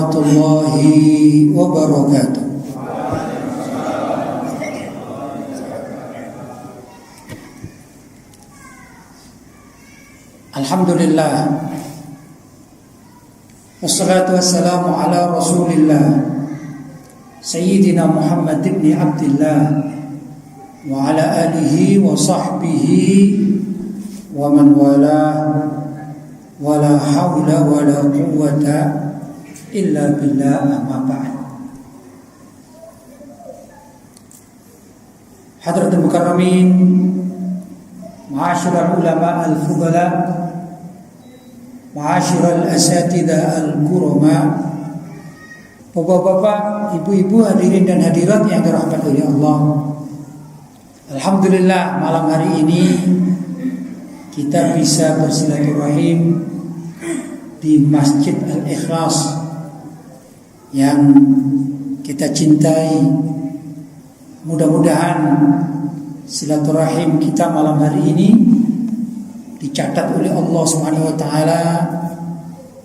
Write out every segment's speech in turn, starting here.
warahmatullahi wabarakatuh. Alhamdulillah, wassalatu wassalamu ala rasulillah Sayyidina Muhammad ibn Abdillah wa ala alihi wa sahbihi wa man walah, wa la hawla wa la quwwata illa billah, amma ba'd. Hadratul mukarramin, ma'asyiral ulama al-fudala, ma'asyiral asatidzah al-kurama, bapak-bapak, ibu-ibu, hadirin dan hadirat yang dirahmati oleh Allah. Alhamdulillah, malam hari ini kita bisa bersilaturahim di Masjid Al-Ikhlas yang kita cintai. Mudah-mudahan silaturahim kita malam hari ini dicatat oleh Allah Subhanahu wa taala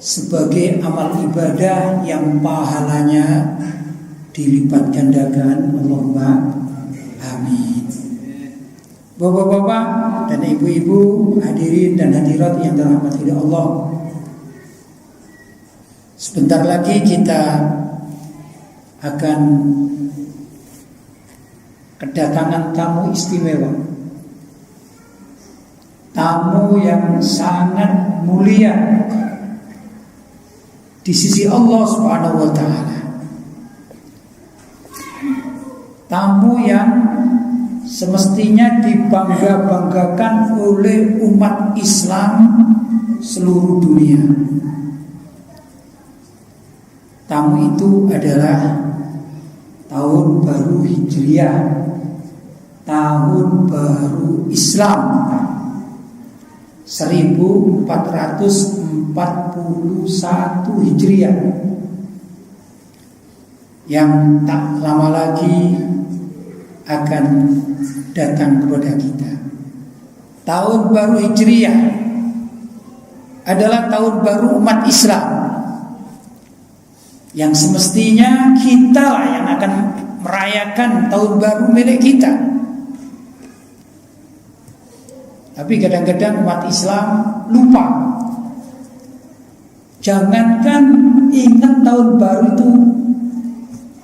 sebagai amal ibadah yang pahalanya dilipat gandakan. Allahumma amin. Bapak-bapak dan ibu-ibu, hadirin dan hadirat yang dirahmati oleh Allah, sebentar lagi kita akan kedatangan tamu istimewa, tamu yang sangat mulia di sisi Allah Subhanahu wa taala, tamu yang semestinya dibangga-banggakan oleh umat Islam seluruh dunia. Tamu itu adalah tahun baru Hijriah, tahun baru Islam 1441 Hijriah, yang tak lama lagi akan datang kepada kita. Tahun baru Hijriah adalah tahun baru umat Islam, yang semestinya kita yang akan merayakan tahun baru milik kita. Tapi kadang-kadang umat Islam lupa. Jangankan ingat tahun baru itu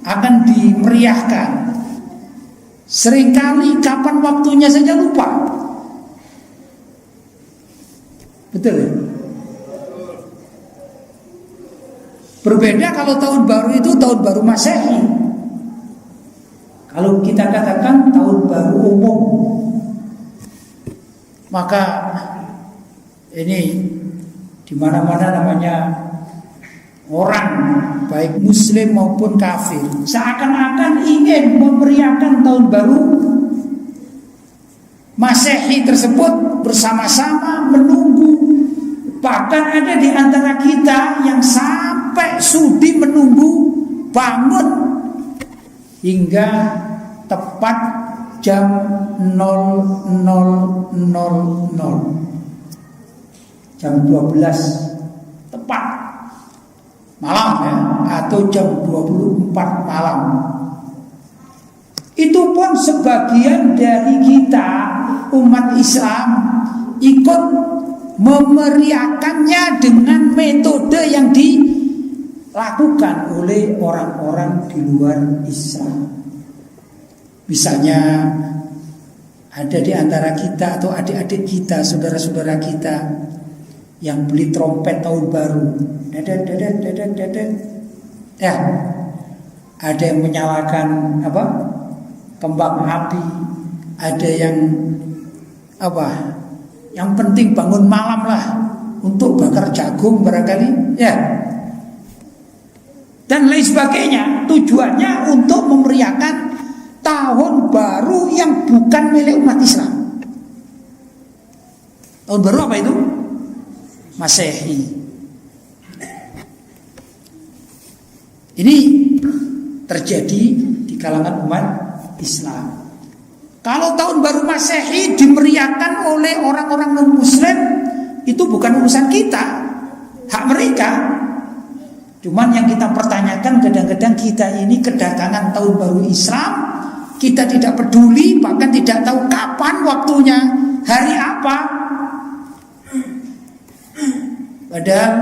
akan dimeriahkan, seringkali kapan waktunya saja lupa. Betul ya? Berbeda kalau tahun baru itu tahun baru Masehi. Kalau kita katakan tahun baru umum, maka ini di mana-mana namanya orang baik muslim maupun kafir seakan-akan ingin memeriahkan tahun baru Masehi tersebut bersama-sama menunggu. Bahkan ada di antara kita yang sampai sudi menunggu bangun hingga tepat jam 00.00, jam 12 tepat malam ya, atau jam 24 malam. Itu pun sebagian dari kita umat Islam ikut memeriahkannya dengan metode yang dilakukan oleh orang-orang di luar Islam. Misalnya ada di antara kita atau adik-adik kita, saudara-saudara kita yang beli trompet tahun baru. Ya, ada yang menyalakan kembang api, ada yang yang penting bangun malam lah untuk bakar jagung barangkali, ya, dan lain sebagainya. Tujuannya untuk memeriahkan tahun baru yang bukan milik umat Islam. Tahun baru apa itu? Masehi. Ini terjadi di kalangan umat Islam. Kalau tahun baru Masehi dimeriahkan oleh orang-orang non-Muslim, itu bukan urusan kita, hak mereka. Cuman yang kita pertanyakan kadang-kadang kita ini kedatangan tahun baru Islam, kita tidak peduli, bahkan tidak tahu kapan waktunya, hari apa. Padahal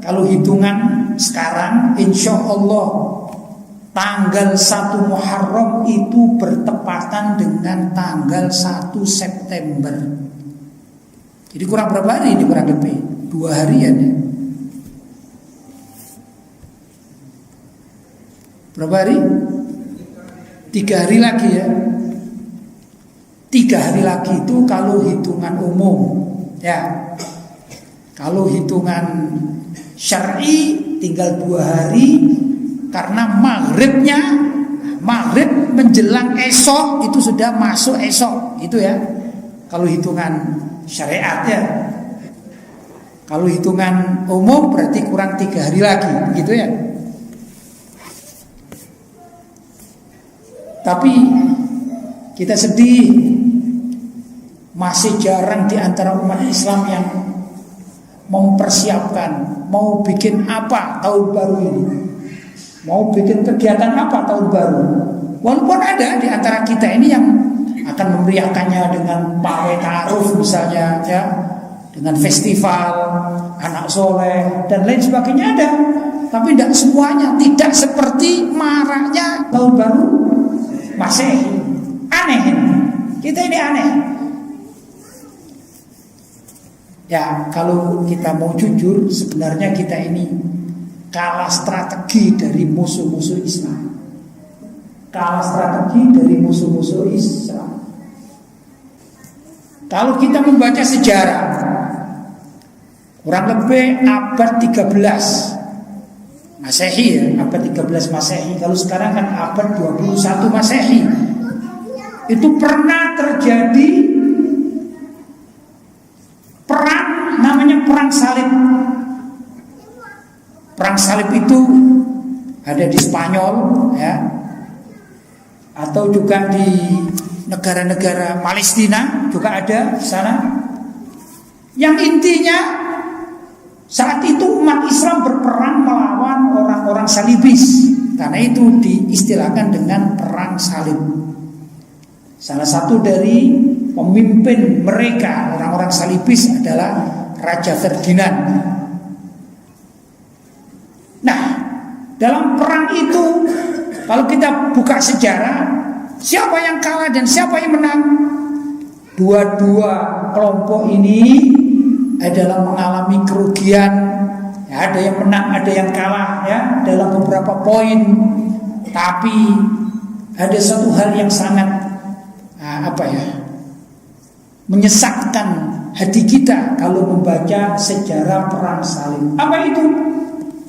kalau hitungan sekarang, insya Allah tanggal 1 Muharram itu bertepatan dengan tanggal 1 September. Jadi kurang berapa hari ini, kurang lebih 2 harian ya. Berapa hari? 3 hari lagi ya. 3 hari lagi itu kalau hitungan umum ya. Kalau hitungan syar'i tinggal 2 hari, karena maghrib menjelang esok itu sudah masuk esok itu ya. Kalau hitungan syariat ya. Kalau hitungan umum berarti kurang 3 hari lagi, begitu ya. Tapi kita sedih, masih jarang di antara umat Islam yang mempersiapkan mau bikin apa tahun baru ini, mau bikin kegiatan apa tahun baru. Walaupun ada di antara kita ini yang akan memeriahkannya dengan pawai ta'aruf misalnya ya, dengan festival anak soleh dan lain sebagainya ada. Tapi tidak semuanya, tidak seperti maraknya tahun baru Masehi. Aneh ini. Kita ini aneh. Ya, kalau kita mau jujur, sebenarnya kita ini kalah strategi dari musuh-musuh Islam. Kalah strategi dari musuh-musuh Islam. Kalau kita membaca sejarah, kurang lebih abad 13 Masehi ya, abad 13 Masehi. Kalau sekarang kan abad 21 Masehi. Itu pernah terjadi perang, namanya perang salib. Perang salib itu ada di Spanyol ya, atau juga di negara-negara Palestina juga ada di sana. Yang intinya saat itu umat Islam berperang melawan orang-orang salibis. Karena itu diistilahkan dengan perang salib. Salah satu dari pemimpin mereka, orang-orang salibis, adalah Raja Ferdinand. Nah, dalam perang itu, kalau kita buka sejarah, siapa yang kalah dan siapa yang menang? Dua-dua kelompok ini adalah mengalami kerugian ya, ada yang menang, ada yang kalah ya, dalam beberapa poin. Tapi ada satu hal yang sangat menyesakkan hati kita kalau membaca sejarah perang salib. Apa itu?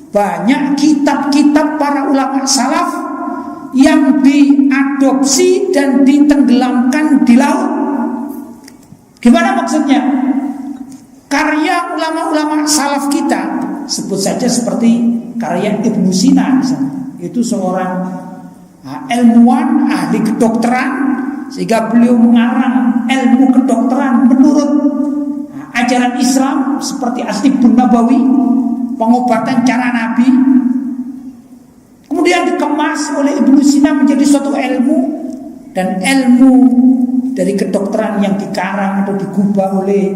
Banyak kitab-kitab para ulama salaf yang diadopsi dan ditenggelamkan di laut. Gimana maksudnya? Karya ulama-ulama salaf kita, sebut saja seperti karya Ibnu Sina misalnya. Itu seorang ilmuwan, ahli kedokteran, sehingga beliau mengarang ilmu kedokteran menurut ajaran Islam seperti At-Tibbun Nabawi, pengobatan cara Nabi. Kemudian dikemas oleh Ibnu Sina menjadi suatu ilmu, dan ilmu dari kedokteran yang dikarang atau digubah oleh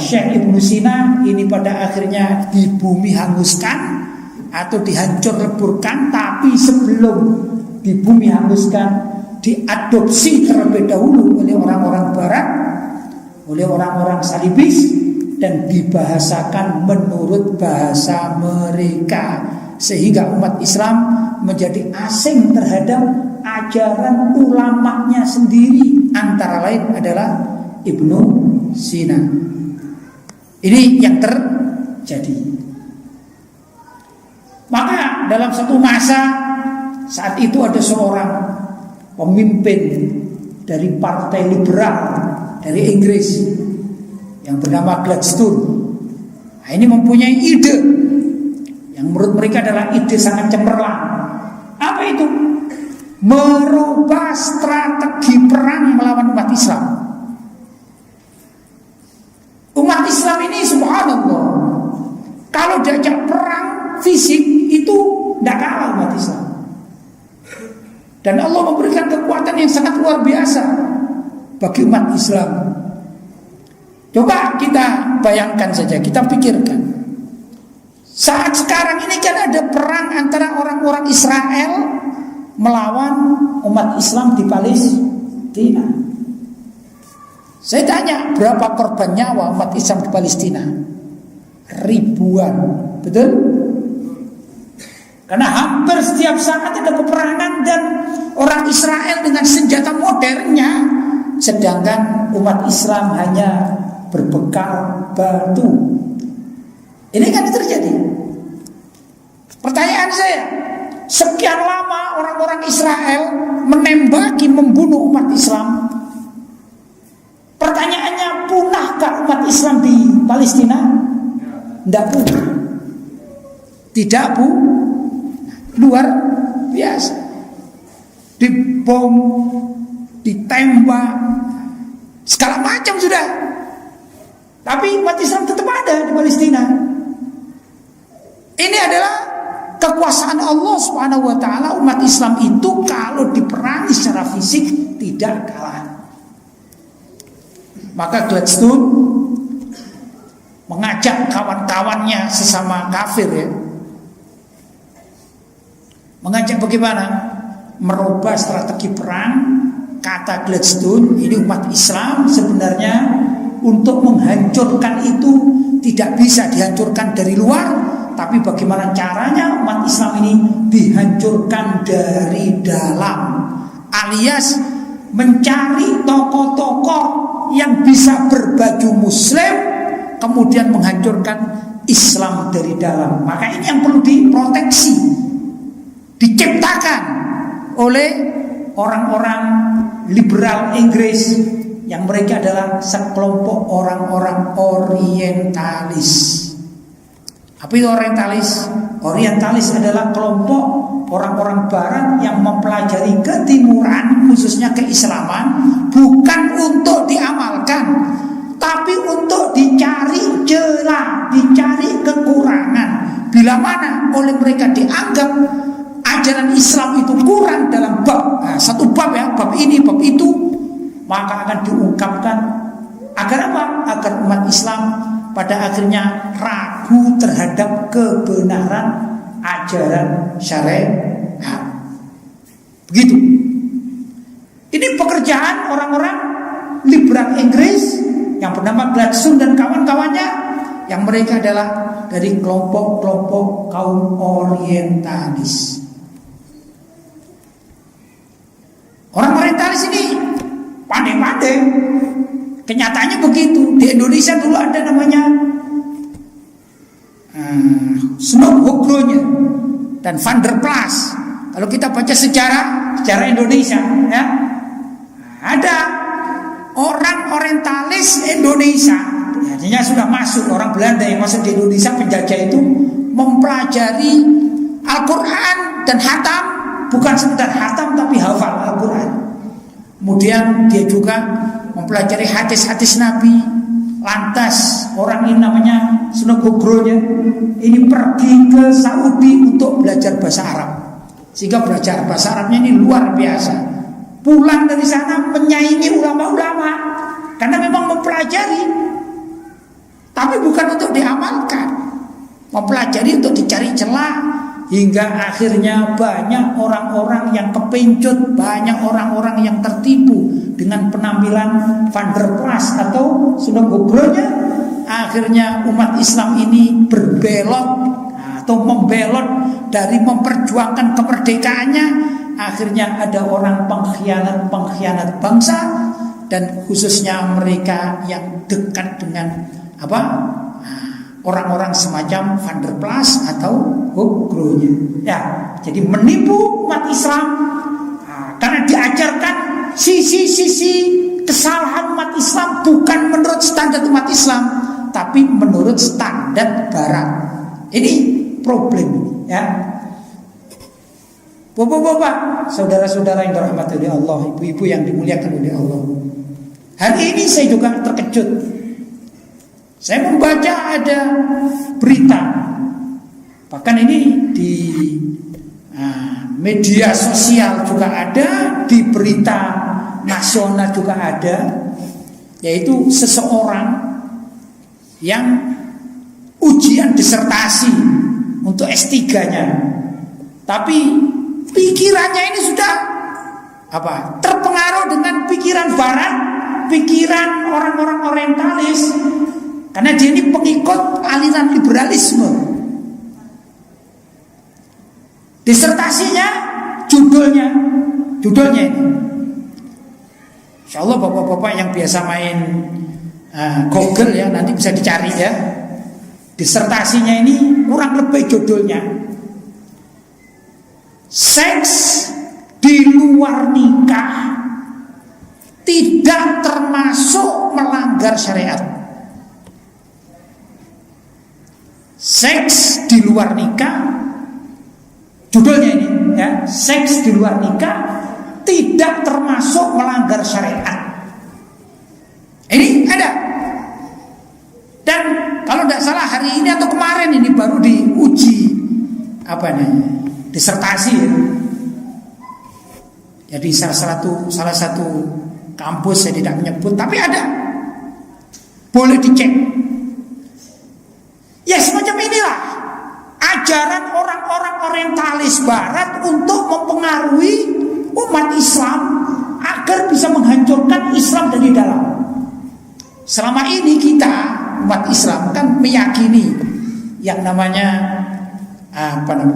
Syekh Ibnu Sina ini pada akhirnya dibumi hanguskan atau dihancur leburkan. Tapi sebelum dibumi hanguskan, diadopsi terlebih dahulu oleh orang-orang barat, oleh orang-orang salibis, dan dibahasakan menurut bahasa mereka, sehingga umat Islam menjadi asing terhadap ajaran ulamanya sendiri, antara lain adalah Ibnu Sina. Ini yang terjadi. Maka dalam satu masa, saat itu ada seorang pemimpin dari partai liberal dari Inggris yang bernama Gladstone. Nah, ini mempunyai ide yang menurut mereka adalah ide sangat cemerlang. Apa itu? Merubah strategi perang melawan umat Islam. Umat Islam ini subhanallah, kalau diajak perang Dan Allah memberikan kekuatan yang sangat luar biasa bagi umat Islam. Coba kita bayangkan saja, kita pikirkan. Saat sekarang ini kan ada perang antara orang-orang Israel melawan umat Islam di Palestina. Saya tanya, berapa korban nyawa umat Islam di Palestina? Ribuan, betul? Karena hampir setiap saat ada peperangan dan orang Israel dengan senjata modernnya, sedangkan umat Islam hanya berbekal batu. Ini kan terjadi. Pertanyaan saya, sekian lama orang-orang Israel menembaki, membunuh umat Islam. Pertanyaannya, punahkah umat Islam di Palestina? Tidak punah. Tidak punah. Luar biasa. Dibom, ditembak, segala macam sudah. Tapi umat Islam tetap ada di Palestina. Ini adalah kekuasaan Allah Subhanahu wa taala. Umat Islam itu kalau diperangi secara fisik tidak kalah. Maka Gladstone mengajak kawan-kawannya sesama kafir, ya. Mengajak bagaimana? Merubah strategi perang. Kata Gladstone, ini umat Islam sebenarnya untuk menghancurkan itu tidak bisa dihancurkan dari luar, tapi bagaimana caranya umat Islam ini dihancurkan dari dalam, alias mencari tokoh-tokoh yang bisa berbaju muslim kemudian menghancurkan Islam dari dalam. Maka ini yang perlu diproteksi, diciptakan oleh orang-orang liberal Inggris yang mereka adalah sekelompok orang-orang orientalis. Apa itu orientalis? Orientalis adalah kelompok orang-orang barat yang mempelajari ketimuran, khususnya keislaman, bukan untuk diamalkan, tapi untuk dicari celah, dicari kekurangan. Bila mana oleh mereka dianggap ajaran Islam itu kurang dalam bab, satu bab, ya, bab ini, bab itu, maka akan diungkapkan agar apa? Agar umat Islam pada akhirnya ragu terhadap kebenaran ajaran syariat. Begitu. Ini pekerjaan orang-orang liberal Inggris yang bernama Gladstone dan kawan-kawannya, yang mereka adalah dari kelompok-kelompok kaum orientalis. Orang orientalis ini pandai-pandai. Kenyataannya begitu. Di Indonesia dulu ada namanya Snobhoglonya dan Van der Plas. Kalau kita baca sejarah Indonesia, ya, ada orang orientalis Indonesia. Artinya sudah masuk, orang Belanda yang masuk di Indonesia penjajah itu mempelajari Al-Quran dan hatam, bukan sekedar hatam tapi hafal Al-Quran. Kemudian dia juga mempelajari hadis-hadis Nabi. Lantas orang ini namanya Snobhoglonya ini pergi ke Saudi untuk belajar bahasa Arab, sehingga belajar bahasa Arabnya ini luar biasa. Pulang dari sana menyaingi ulama-ulama karena memang mempelajari, tapi bukan untuk diamalkan, mempelajari untuk dicari celah. Hingga akhirnya banyak orang-orang yang kepincut, banyak orang-orang yang tertipu dengan penampilan Van der Plas atau Snobhoglonya. Akhirnya umat Islam ini berbelot atau membelot dari memperjuangkan kemerdekaannya. Akhirnya ada orang pengkhianat bangsa, dan khususnya mereka yang dekat dengan orang-orang semacam Van der Plas atau Hoglonya, ya. Jadi menipu umat Islam, karena diajarkan sisi-sisi kesalahan umat Islam bukan menurut standar umat Islam, tapi menurut standar Barat. Ini problem, ya. Bapak-bapak, saudara-saudara yang dirahmati oleh Allah, ibu-ibu yang dimuliakan oleh Allah. Hari ini saya juga terkejut. Saya membaca ada berita, bahkan ini di media sosial juga ada, di berita nasional juga ada, yaitu seseorang yang ujian disertasi untuk S3-nya, tapi pikirannya ini sudah terpengaruh dengan pikiran barat, pikiran orang-orang orientalis, karena dia ini pengikut aliran liberalisme. Disertasinya judulnya ini, insya Allah bapak-bapak yang biasa main Google ya, nanti bisa dicari ya. Disertasinya ini kurang lebih judulnya seks di luar nikah tidak termasuk melanggar syariat. Seks di luar nikah, judulnya ini ya, seks di luar nikah tidak termasuk melanggar syariat. Ini ada. Dan kalau tidak salah hari ini atau kemarin ini baru diuji disertasi ya. Jadi salah satu kampus saya tidak menyebut, tapi ada, boleh dicek. Ya semacam inilah ajaran orang-orang orientalis barat untuk mempengaruhi umat Islam agar bisa menghancurkan Islam dari dalam. Selama ini kita umat Islam kan meyakini yang namanya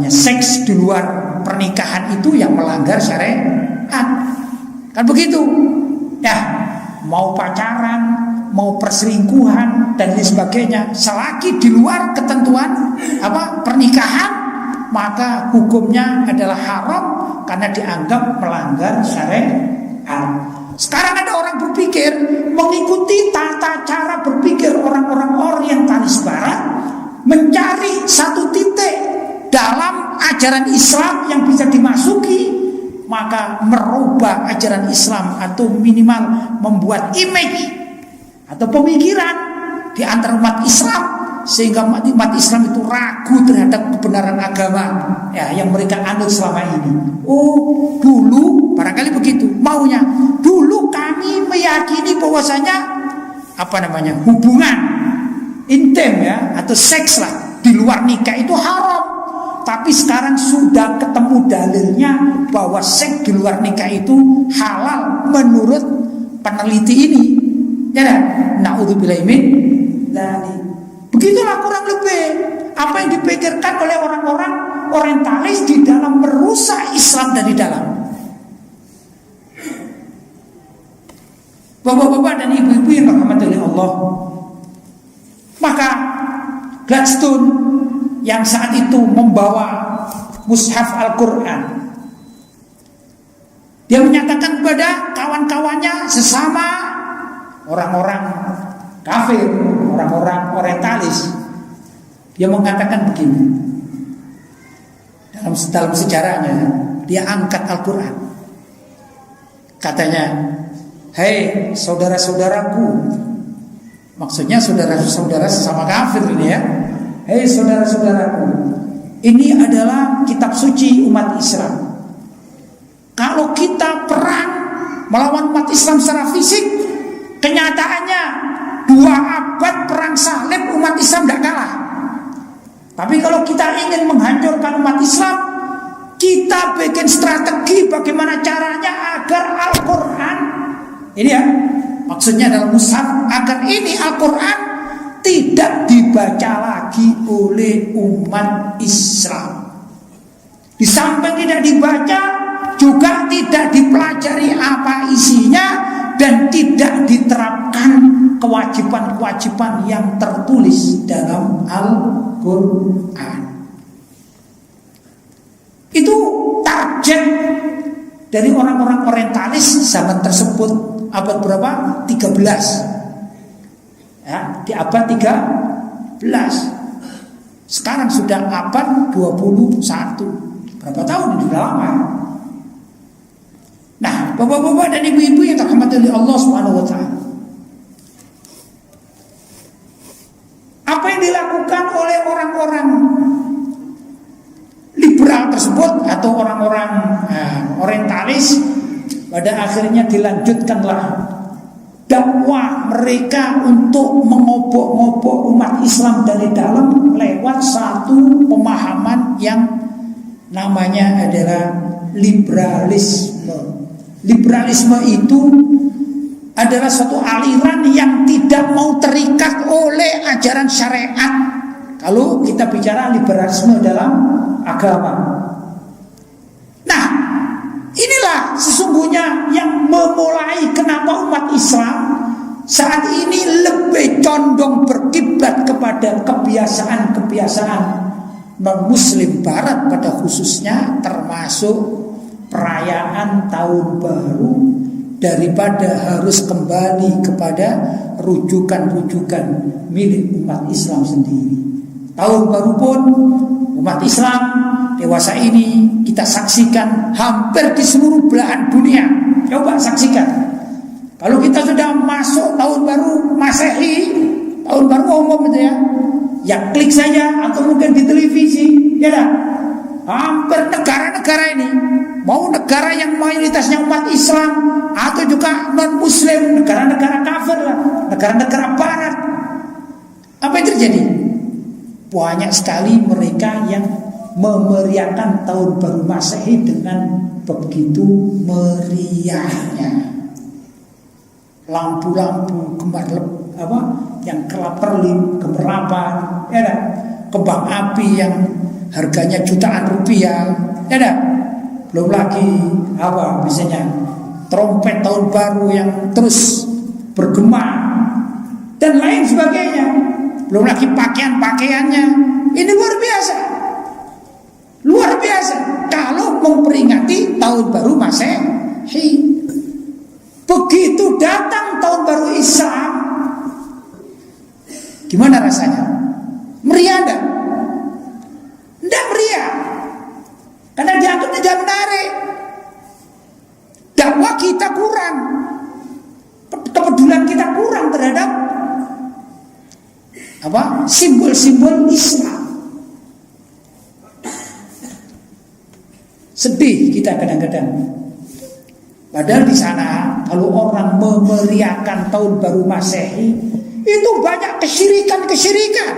seks di luar pernikahan itu yang melanggar syariat. Kan begitu. Ya, mau pacaran, mau perselingkuhan dan lain sebagainya, selagi di luar ketentuan pernikahan, maka hukumnya adalah haram karena dianggap melanggar syariat. Sekarang ada orang berpikir mengikuti tata cara berpikir orang-orang orientalis barat, mencari satu titik dalam ajaran Islam yang bisa dimasuki, maka merubah ajaran Islam atau minimal membuat image atau pemikiran di antara umat Islam, sehingga umat Islam itu ragu terhadap kebenaran agama ya yang mereka anut selama ini. Oh, dulu barangkali begitu maunya. Dulu kami meyakini bahwasanya hubungan intim ya atau seks lah di luar nikah itu haram. Tapi sekarang sudah ketemu dalilnya bahwa seks di luar nikah itu halal menurut peneliti ini. Ya kan? Na'udzubillahi min dzalik. Begitulah kurang lebih apa yang dipikirkan oleh orang-orang orientalis di dalam merusak Islam dari dalam. Bapak-bapak dan ibu-ibu yang dirahmati oleh Allah, maka Gladstone yang saat itu membawa mushaf Al-Quran, dia menyatakan kepada kawan-kawannya sesama orang-orang kafir, orang-orang orientalis, dia mengatakan begini, dalam sejarahnya dia angkat Al-Quran, katanya, hei saudara-saudaraku, maksudnya saudara-saudara sesama kafir ini ya, hei saudara-saudaraku, ini adalah kitab suci umat Islam. Kalau kita perang melawan umat Islam secara fisik, kenyataannya 2 abad perang salib umat Islam tidak kalah. Tapi kalau kita ingin menghancurkan umat Islam, kita bikin strategi bagaimana caranya agar Al-Quran, ini ya, maksudnya dalam mushaf, agar ini Al-Quran tidak dibaca lagi oleh umat Islam. Di samping tidak dibaca, juga tidak dipelajari apa isinya, dan tidak diterapkan kewajiban-kewajiban yang tertulis dalam Al-Quran. Itu target dari orang-orang orientalis zaman tersebut. Abad berapa? 13 ya, di abad 13. Sekarang sudah abad 21. Berapa tahun? Sudah lama. Nah, bapak-bapak dan ibu-ibu yang dirahmati oleh Allah Subhanahu wa taala, apa yang dilakukan oleh orang-orang liberal tersebut atau orientalis, pada akhirnya dilanjutkanlah dakwah mereka untuk mengobok-ngobok umat Islam dari dalam lewat satu pemahaman yang namanya adalah liberalisme. Liberalisme itu adalah suatu aliran yang tidak mau terikat oleh ajaran syariat. Kalau kita bicara liberalisme dalam agama, nah inilah sesungguhnya yang memulai kenapa umat Islam saat ini lebih condong berkiblat kepada kebiasaan-kebiasaan non-muslim barat pada khususnya, termasuk perayaan tahun baru, daripada harus kembali kepada rujukan-rujukan milik umat Islam sendiri. Tahun baru pun umat Islam dewasa ini kita saksikan hampir di seluruh belahan dunia. Coba saksikan, kalau kita sudah masuk tahun baru Masehi, tahun baru umum itu ya klik saja atau mungkin di televisi, ya dah. Hampir negara-negara ini, mau negara yang mayoritasnya umat Islam atau juga non-muslim, negara-negara kafir lah, negara-negara barat, apa yang terjadi? Banyak sekali mereka yang memeriahkan tahun baru Masehi dengan begitu meriahnya. Lampu-lampu yang kelap-kelip, gemerlapan, ya dah. Kembang api yang harganya jutaan rupiah, ya dah. Belum lagi misalnya trompet tahun baru yang terus bergema dan lain sebagainya. Belum lagi pakaian-pakaiannya. Ini luar biasa. Luar biasa kalau memperingati tahun baru Masehi. Begitu datang tahun baru Islam, gimana rasanya? Meriah enggak? Enggak meriah. Karena dianggapnya tidak menarik. Dakwah kita kurang, kepedulian kita kurang terhadap simbol-simbol Islam. Sedih kita kadang-kadang. Padahal di sana kalau orang memeriahkan tahun baru Masehi, itu banyak kesyirikan-kesyirikan.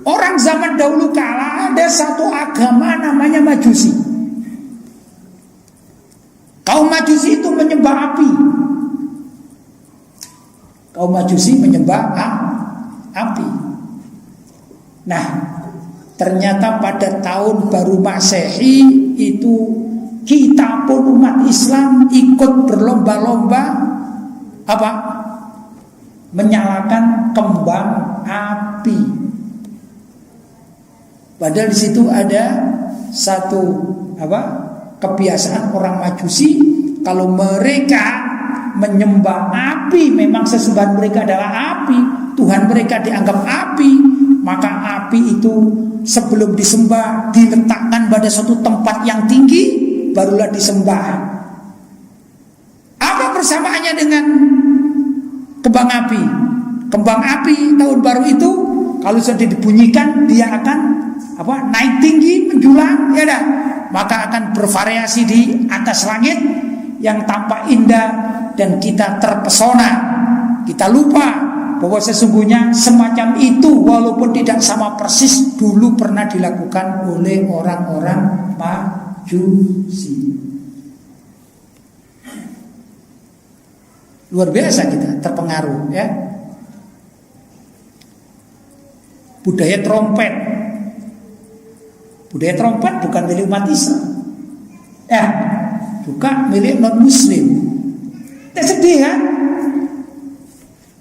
Orang zaman dahulu kala ada satu agama namanya Majusi. Kaum Majusi itu menyembah api. Kaum Majusi menyembah api. Nah, ternyata pada tahun baru Masehi itu kita pun umat Islam ikut berlomba-lomba menyalakan kembang api. Padahal di situ ada satu kebiasaan orang Majusi, kalau mereka menyembah api, memang sesembahan mereka adalah api, Tuhan mereka dianggap api, maka api itu sebelum disembah diletakkan pada suatu tempat yang tinggi, barulah disembah. Apa persamaannya dengan kembang api? Kembang api tahun baru itu kalau sudah dibunyikan dia akan naik tinggi, menjulang, ya dah. Maka akan bervariasi di atas langit yang tampak indah dan kita terpesona. Kita lupa bahwa sesungguhnya semacam itu walaupun tidak sama persis dulu pernah dilakukan oleh orang-orang Majusi. Luar biasa kita terpengaruh, ya. Budaya trompet. Budaya trompet bukan milik umat Islam, juga milik non-muslim. Sedih kan?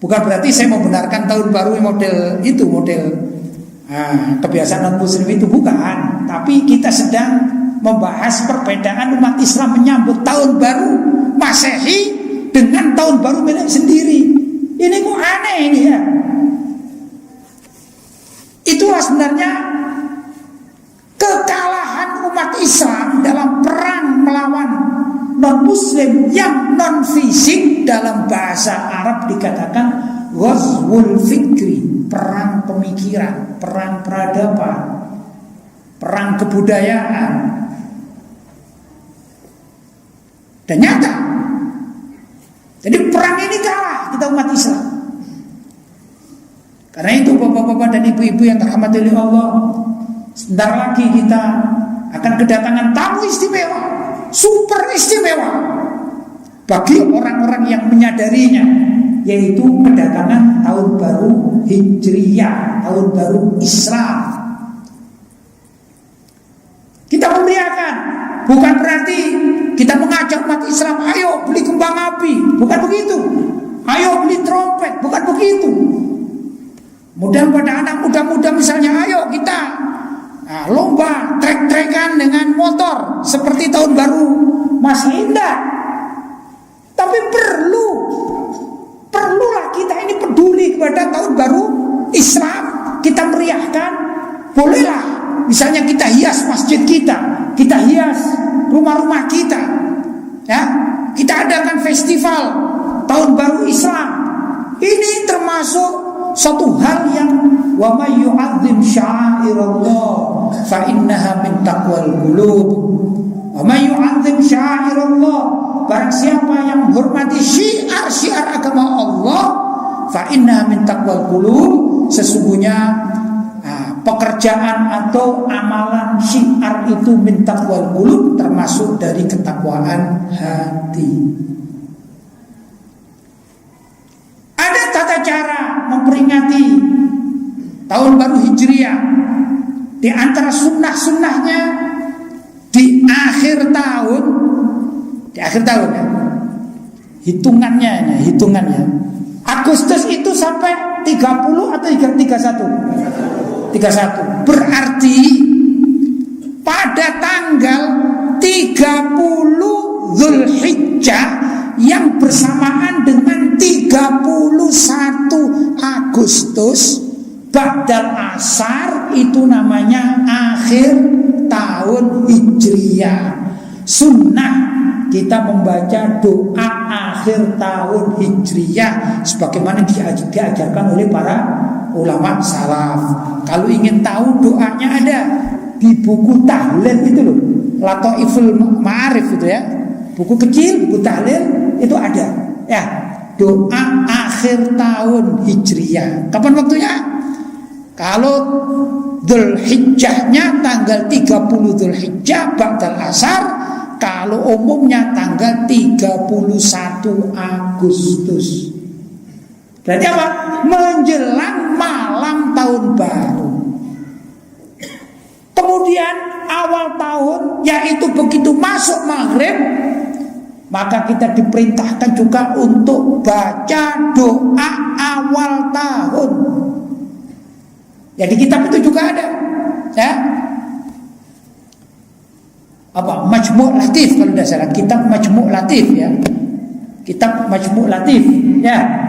Bukan berarti saya membenarkan tahun baru model kebiasaan non-muslim itu, bukan. Tapi kita sedang membahas perbedaan umat Islam menyambut tahun baru Masehi dengan tahun baru milik sendiri. Ini kok aneh ini ya. Itulah sebenarnya kekalahan umat Islam dalam perang melawan non-muslim yang non-fisik. Dalam bahasa Arab dikatakan ghazwul fikri, perang pemikiran, perang peradaban. perang kebudayaan. Dan nyata. Jadi perang ini kalah kita umat Islam. Karena itu bapak-bapak dan ibu-ibu yang dirahmati oleh Allah, sebentar lagi kita akan kedatangan tamu istimewa, super istimewa bagi orang-orang yang menyadarinya, yaitu kedatangan tahun baru Hijriyah, tahun baru Islam. Kita muliakan, bukan berarti kita mengajak umat Islam, ayo beli kembang api, bukan begitu. Ayo beli trompet, bukan begitu. Mudah pada anak muda-muda misalnya, ayo kita lomba trek-trekan dengan motor seperti tahun baru masih indah. Tapi perlulah kita ini peduli kepada tahun baru Islam. Kita meriahkan, bolehlah. Misalnya kita hias masjid kita hias rumah-rumah kita, ya. Kita adakan festival tahun baru Islam. Ini termasuk satu hal yang wa may yu'azzim sya'airallah fa innaha min taqwal qulub. Wa may yu'azzim sya'airallah, barang siapa yang menghormati syiar-syiar agama Allah, fa innaha min taqwal qulub, sesungguhnya pekerjaan atau amalan syiar itu min taqwal qulub, termasuk dari ketakwaan hati. Ada tata cara memperingati tahun baru Hijriyah. Di antara sunnah-sunnahnya di akhir tahun ya, hitungannya Agustus itu sampai 30 atau 31? Berarti pada tanggal 30 Zulhijjah yang bersamaan dengan 31 Agustus ba'dal asar, itu namanya akhir tahun Hijriyah. Sunnah kita membaca doa akhir tahun Hijriyah sebagaimana diajarkan oleh para ulama salaf. Kalau ingin tahu doanya ada di buku tahlil itu loh, Lataiful Ma'arif itu ya, buku kecil, buku tahlil itu ada ya, doa akhir tahun Hijriyah. Kapan waktunya? Kalau Dzulhijjahnya tanggal 30 Dzulhijjah ba'dal asar, kalau umumnya tanggal 31 Agustus. Berarti apa? Menjelang malam tahun baru. Kemudian awal tahun, yaitu begitu masuk maghrib, maka kita diperintahkan juga untuk baca doa awal tahun. Jadi kitab itu juga ada, ya. Apa? Majmu' Latif kalau tidak salah, kitab Majmu' Latif ya. Kitab Majmu' Latif, ya.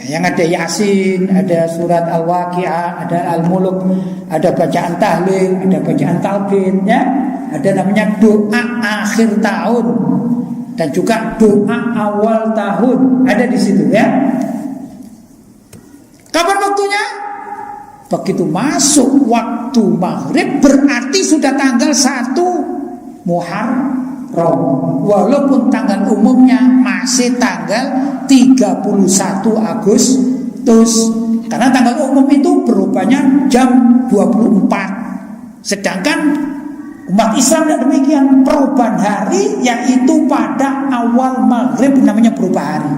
Yang ada Yasin, ada surat Al-Waqi'ah, ada Al-Muluk, ada bacaan tahlil, ada bacaan talqin, ya. Ada namanya doa akhir tahun dan juga doa awal tahun, ada di situ ya. Kapan waktunya? Begitu masuk waktu maghrib, berarti sudah tanggal 1 Muharram. Walaupun tanggal umumnya masih tanggal 31 Agustus, karena tanggal umum itu berubahnya jam 24. Sedangkan umat Islam tidak demikian, perubahan hari yaitu pada awal maghrib namanya berubah hari.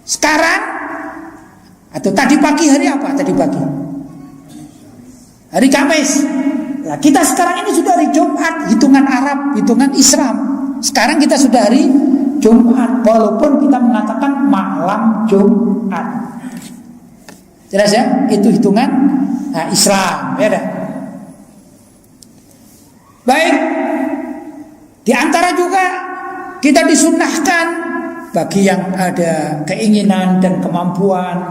Sekarang atau tadi pagi hari apa? Tadi pagi hari Kamis. Nah, kita sekarang ini sudah hari Jumat, hitungan Arab, hitungan Islam. Sekarang kita sudah hari Jumat, walaupun kita mengatakan malam Jumat. Jelas ya? Itu hitungan Islam, ya dah. Baik. Di antara juga kita disunnahkan bagi yang ada keinginan dan kemampuan,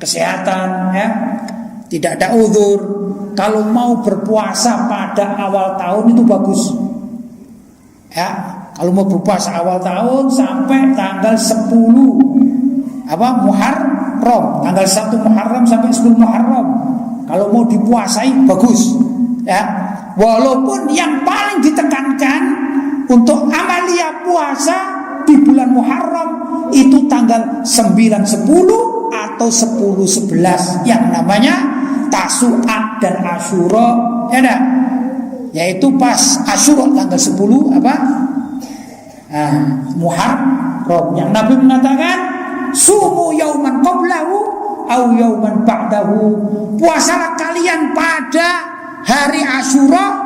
kesehatan, ya, tidak ada uzur, kalau mau berpuasa pada awal tahun itu bagus. Ya, kalau mau berpuasa awal tahun sampai tanggal 10 Muharram, tanggal 1 Muharram sampai 10 Muharram, kalau mau dipuasai bagus. Ya, walaupun yang paling ditekankan untuk amalia puasa di bulan Muharram itu tanggal 9, 10 atau 10, 11 yang namanya Tasu'a dan Asyura, ya enggak? Yaitu pas Asyura tanggal 10 apa? Muharram, yang Nabi mengatakan sumu yauman qablahu au yauman ba'dahu, puasalah kalian pada hari Asyura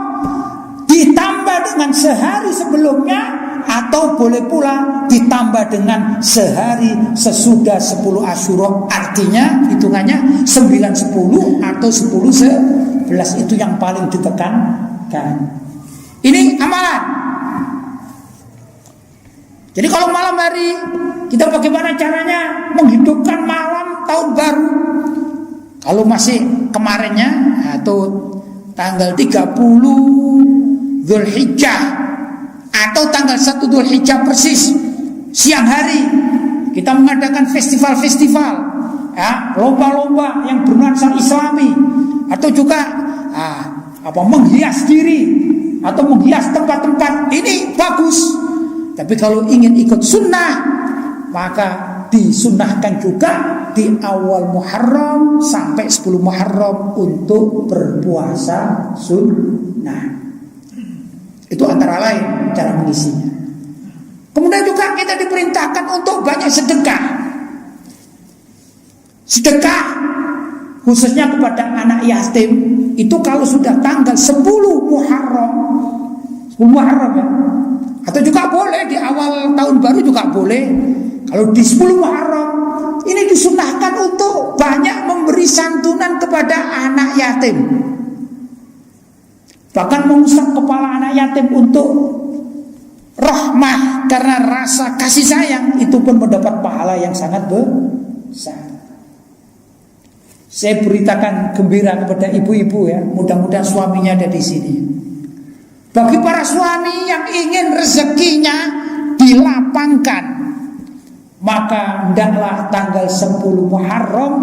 ditambah dengan sehari sebelumnya, atau boleh pula ditambah dengan sehari sesudah 10 Asyura. Artinya hitungannya 9, 10 atau 10, 11 itu yang paling ditekankan. Ini amalan. Jadi kalau malam hari kita bagaimana caranya menghidupkan malam tahun baru? Kalau masih kemarinnya atau tanggal 30 Dzulhijjah atau tanggal 1 Dzulhijjah persis siang hari kita mengadakan festival-festival, ya, lomba-lomba yang bernuansa Islami, atau juga menghias diri atau menghias tempat-tempat, ini bagus. Tapi kalau ingin ikut sunnah, maka disunnahkan juga di awal Muharram sampai 10 Muharram untuk berpuasa sunnah. Itu antara lain cara mengisinya. Kemudian juga kita diperintahkan untuk banyak sedekah. Sedekah khususnya kepada anak yatim itu kalau sudah tanggal 10 Muharram, 10 Muharram ya. Atau juga boleh di awal tahun baru juga boleh. Kalau di 10 Muharram ini disunahkan untuk banyak memberi santunan kepada anak yatim. Bahkan mengusap kepala anak yatim untuk rahmah karena rasa kasih sayang, itu pun mendapat pahala yang sangat besar. Saya beritakan gembira kepada ibu-ibu ya, mudah-mudahan suaminya ada di sini. Bagi para suami yang ingin rezekinya dilapangkan, maka hendaklah tanggal 10 Muharram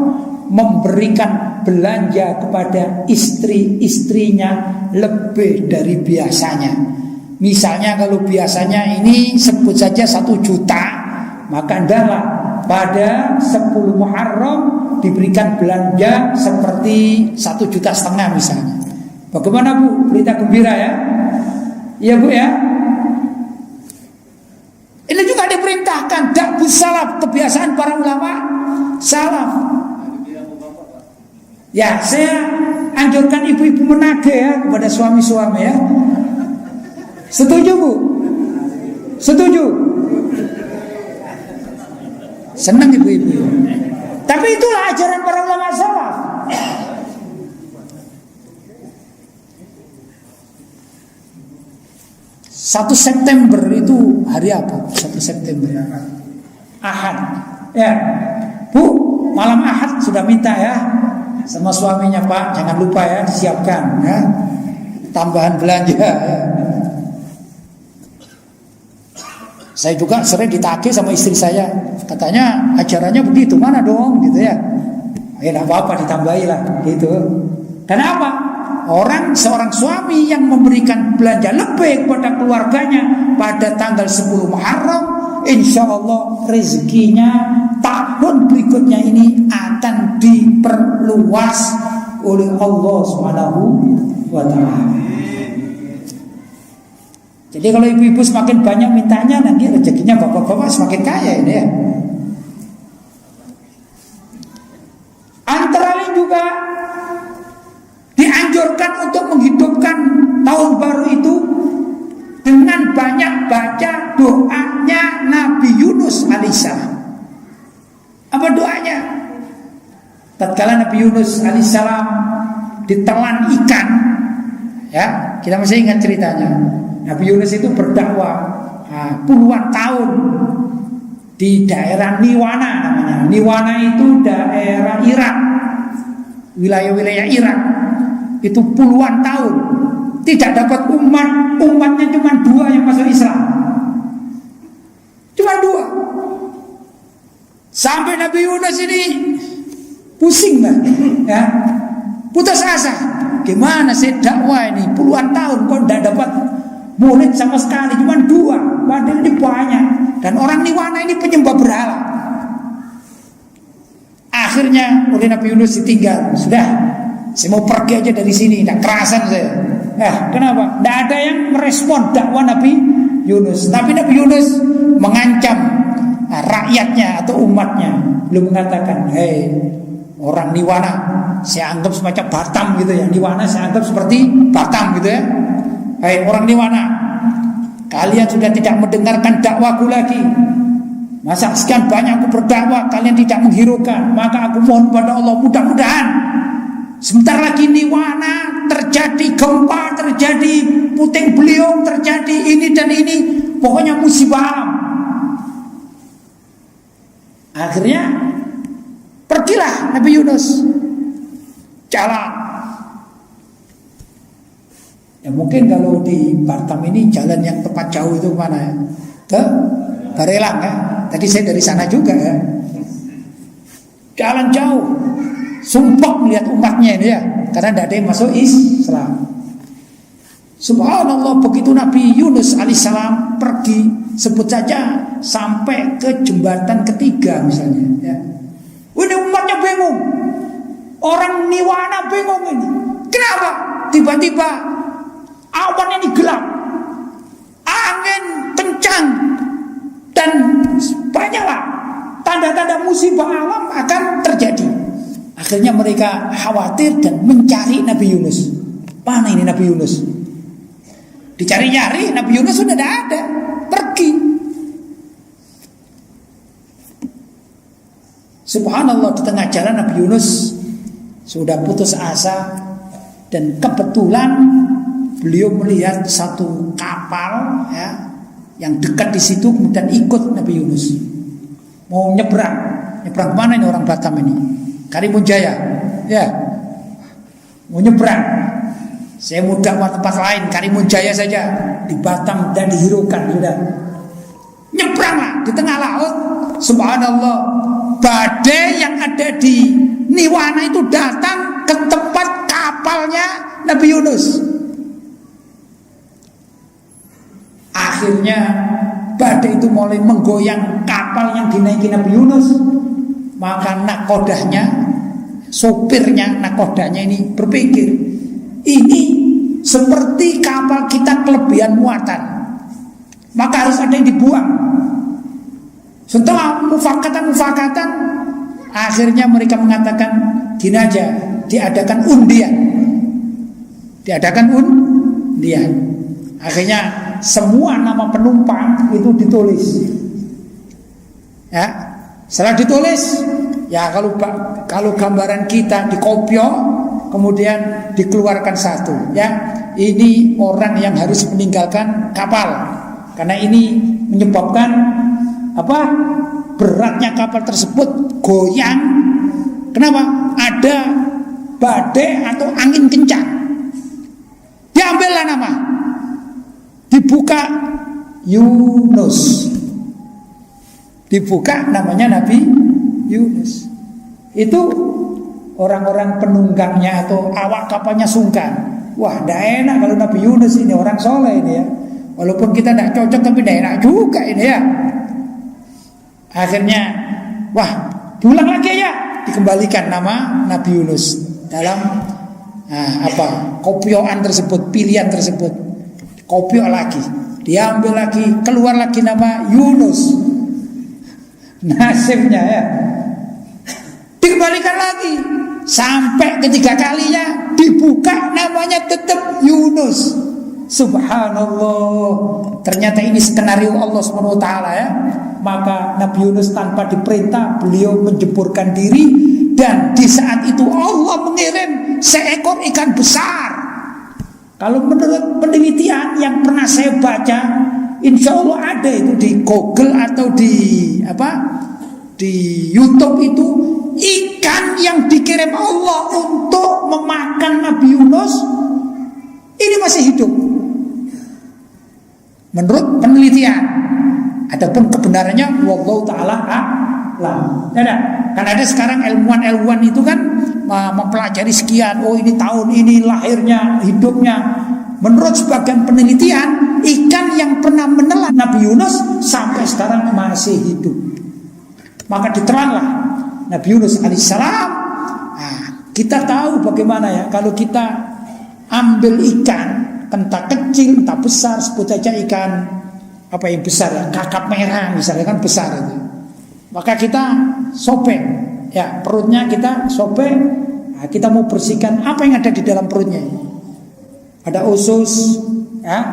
memberikan belanja kepada istri-istrinya lebih dari biasanya. Misalnya kalau biasanya ini sebut saja 1 juta, maka hendaklah pada 10 Muharram diberikan belanja seperti 1,5 juta misalnya. Bagaimana Bu? Berita gembira ya? Iya Bu ya? Ini juga diperintahkan dakbus salaf, kebiasaan para ulama salaf. Ya, saya anjurkan ibu-ibu menagih ya kepada suami-suami ya. Setuju Bu? Setuju? Senang ibu-ibu. Tapi itulah ajaran para ulama salaf. Satu September itu hari apa? 1 September Ahad. Ya, Bu, malam Ahad sudah minta ya sama suaminya, Pak, jangan lupa ya disiapkan ya tambahan belanja ya. Saya juga sering ditagih sama istri saya, katanya ajarannya begitu, mana dong gitu ya. Ya enggak apa-apa, ditambahilah gitu. Kenapa? Seorang suami yang memberikan belanja lebih kepada keluarganya pada tanggal 10 Muharram, insya Allah rezekinya tahun berikutnya ini akan diperluas oleh Allah Subhanahu wa ta'ala. Jadi kalau ibu-ibu semakin banyak mintanya, nanti rezekinya bapak-bapak semakin kaya ini ya. Antara lain juga dianjurkan untuk menghidupkan tahun baru itu dengan banyak baca doanya Nabi Yunus alaihissalam. Apa doanya? Tatkala Nabi Yunus alaihissalam ditelan ikan, ya, kita masih ingat ceritanya. Nabi Yunus itu berdakwah puluhan tahun di daerah Niwana namanya. Niwana itu daerah Irak, wilayah-wilayah Irak. Itu puluhan tahun tidak dapat umatnya cuma 2 yang masuk Islam, cuma 2. Sampai Nabi Yunus ini pusing lah, ya, putus asa. gimana sih dakwah ini puluhan tahun kok tidak dapat murid sama sekali, cuma 2, padahal ini banyak. Dan orang Niwana ini penyembah berhala. Akhirnya oleh Nabi Yunus ditinggal. Sudah, saya mau pergi aja dari sini, tidak kerasan saya. Kenapa? Tidak ada yang merespon dakwah Nabi Yunus. Tapi Nabi Yunus mengancam rakyatnya atau umatnya. Belum mengatakan, hei orang Niwana, saya anggap semacam Batam gitu ya. Niwana saya anggap seperti Batam gitu ya. Hei orang Niwana, kalian sudah tidak mendengarkan dakwaku lagi. Masa sekian banyak aku berdakwah, kalian tidak menghiraukan. Maka aku mohon pada Allah, mudah-mudahan sebentar lagi Niwana terjadi gempa, terjadi puting beliung, terjadi ini dan ini, pokoknya musibah alam. Akhirnya pergilah Nabi Yunus jalan. Ya mungkin kalau di Batam ini jalan yang tepat jauh itu mana ya? Ke Barelang ya. Tadi saya dari sana juga ya. Jalan jauh, sumpah melihat umatnya ini ya, karena tidak ada yang masuk Islam. Subhanallah, begitu Nabi Yunus alaihissalam pergi, sebut saja sampai ke jembatan ketiga misalnya ya. Ini umatnya bingung, orang Niwana bingung ini. Kenapa? Tiba-tiba awan ini gelap, angin kencang, dan banyaklah tanda-tanda musibah alam akan terjadi. Akhirnya mereka khawatir dan mencari Nabi Yunus. Mana ini Nabi Yunus? Dicari-cari, Nabi Yunus sudah tidak ada, pergi. Subhanallah, di tengah jalan Nabi Yunus sudah putus asa, dan kebetulan beliau melihat satu kapal ya, yang dekat di situ, kemudian ikut Nabi Yunus. Mau nyebrang mana ini orang Batam ini? Karimunjaya, ya. Mau nyebrang. Saya mau dakwah tempat lain, Karimunjaya saja. Di Batam dan dihiraukan sudah. Nyebranglah di tengah laut. Subhanallah, badai yang ada di Niwana itu datang ke tempat kapalnya Nabi Yunus. Akhirnya badai itu mulai menggoyang kapal yang dinaiki Nabi Yunus. Maka nakodahnya, sopirnya nakodahnya ini berpikir, ini seperti kapal kita kelebihan muatan, maka harus ada yang dibuang. Setelah mufakatan, akhirnya mereka mengatakan, gini aja, diadakan undian. Akhirnya semua nama penumpang itu ditulis. Ya, setelah ditulis, ya kalau gambaran kita dikopiok, kemudian dikeluarkan satu. Ya, ini orang yang harus meninggalkan kapal karena ini menyebabkan beratnya kapal tersebut goyang. Kenapa? Ada badai atau angin kencang. Diambillah nama, dibuka Yunus, dibuka namanya Nabi Yunus. Itu orang-orang penunggangnya atau awak kapalnya sungkan. Wah, tidak enak kalau Nabi Yunus ini orang soleh ini ya. Walaupun kita tidak cocok, tapi tidak enak juga ini ya. Akhirnya, wah, diulang lagi ya, dikembalikan nama Nabi Yunus dalam kopioan tersebut, pilihan tersebut, kopiok lagi, diambil lagi, keluar lagi nama Yunus. Nasibnya ya, dikembalikan lagi sampai ketiga kalinya dibuka namanya tetap Yunus. Subhanallah, ternyata ini skenario Allah SWT ya. Maka Nabi Yunus tanpa diperintah, beliau menjeburkan diri, dan di saat itu Allah mengirim seekor ikan besar. Kalau menurut penelitian yang pernah saya baca, insya Allah ada itu di Google atau di YouTube itu, ikan yang dikirim Allah untuk memakan Nabi Yunus ini masih hidup. Menurut penelitian. Adapun kebenarannya wallahu taala a'lam. Kan ada sekarang ilmuwan itu kan mempelajari sekian, oh ini tahun ini lahirnya, hidupnya. Menurut sebagian penelitian, ikan yang pernah menelan Nabi Yunus sampai sekarang masih hidup. Maka ditelanlah Nabi Yunus alaihissalam. Nah, kita tahu bagaimana ya kalau kita ambil ikan, entah kecil, entah besar, sebut saja ikan apa yang besar ya, kakap merah misalnya kan besar itu. Maka kita sobek, ya perutnya kita sobek. Nah, kita mau bersihkan apa yang ada di dalam perutnya. Ada usus, ya,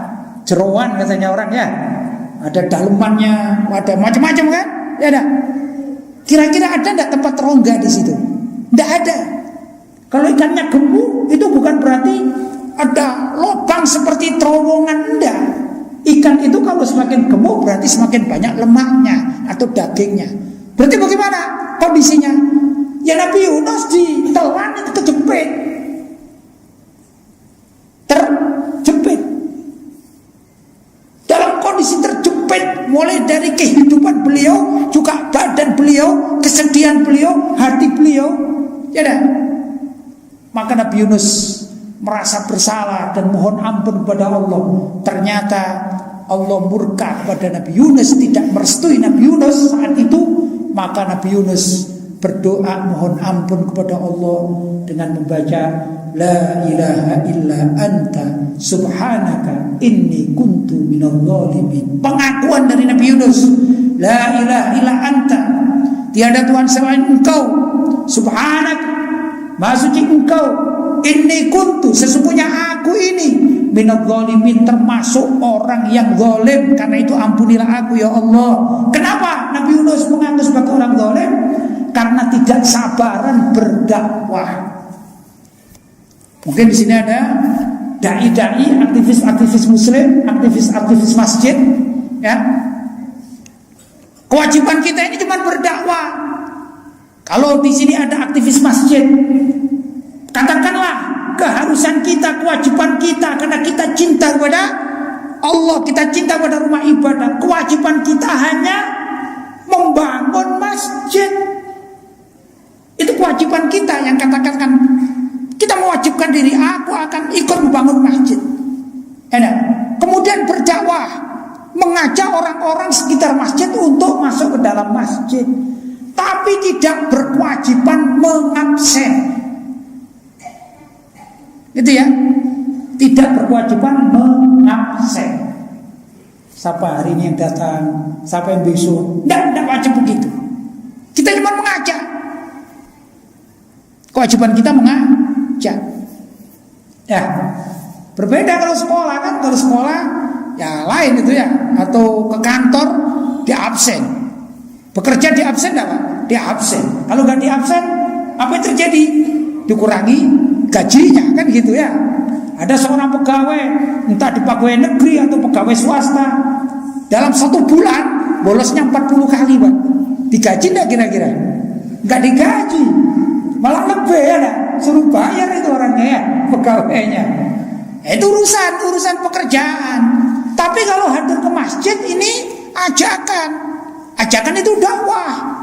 jeroan katanya orang ya. Ada dalemannya, ada macam-macam kan? Ya ada. Kira-kira ada enggak tempat rongga di situ? Enggak ada. Kalau ikannya gemuk itu bukan berarti ada lubang seperti terowongan, enggak. Ikan itu kalau semakin gemuk berarti semakin banyak lemaknya atau dagingnya. Berarti bagaimana kondisinya? Ya Nabi Yunus ditelan itu kejepit. Terjepit. Dalam kondisi terjepit, mulai dari kehidupan beliau, juga badan beliau, kesedihan beliau, hati beliau. Ya dah. Maka Nabi Yunus merasa bersalah dan mohon ampun kepada Allah. Ternyata Allah murka kepada Nabi Yunus, tidak merestui Nabi Yunus saat itu. Maka Nabi Yunus berdoa mohon ampun kepada Allah dengan membaca La ilaha illa anta subhanaka inni kuntu minadh dhalimin. Pengakuan dari Nabi Yunus, La ilaha illa anta, tiada Tuhan selain Engkau, subhanaka, maha suci Engkau, inni kuntu, sesungguhnya aku ini minadh dhalimin, termasuk orang yang zalim. Karena itu ampunilah aku ya Allah. Kenapa Nabi Yunus mengaku sebagai orang zalim? Karena tidak sabaran berdakwah. Mungkin di sini ada dai-dai, aktivis-aktivis muslim, aktivis-aktivis masjid, ya. Kewajiban kita ini cuma berdakwah. Kalau di sini ada aktivis masjid, katakanlah keharusan kita, kewajiban kita, karena kita cinta kepada Allah, kita cinta pada rumah ibadah. Kewajiban kita hanya membangun masjid. Itu kewajiban kita yang katakan. Kita mewajibkan diri, aku akan ikut membangun masjid. Enak. Kemudian berdakwah, mengajak orang-orang sekitar masjid untuk masuk ke dalam masjid. Tapi tidak berkewajiban mengabsen. Gitu ya. Tidak berkewajiban mengabsen. Siapa hari ini yang datang, siapa yang besok. Tidak wajib begitu. Kita cuma mengajak. Kewajiban kita mengajak. Ya, berbeda kalau sekolah kan. Kalau sekolah ya lain itu ya. Atau ke kantor dia absen. Bekerja di absen enggak Pak? Dia absen. Kalau nggak di absen, apa yang terjadi? Dikurangi gajinya kan gitu ya. Ada seorang pegawai, entah di pegawai negeri atau pegawai swasta, dalam 1 bulan bolosnya 40 kali Pak. Digaji enggak kira-kira? Enggak digaji. Malah lebih ya, suruh bayar itu orangnya ya, pegawainya. Itu urusan pekerjaan. Tapi kalau hadir ke masjid ini ajakan itu dakwah.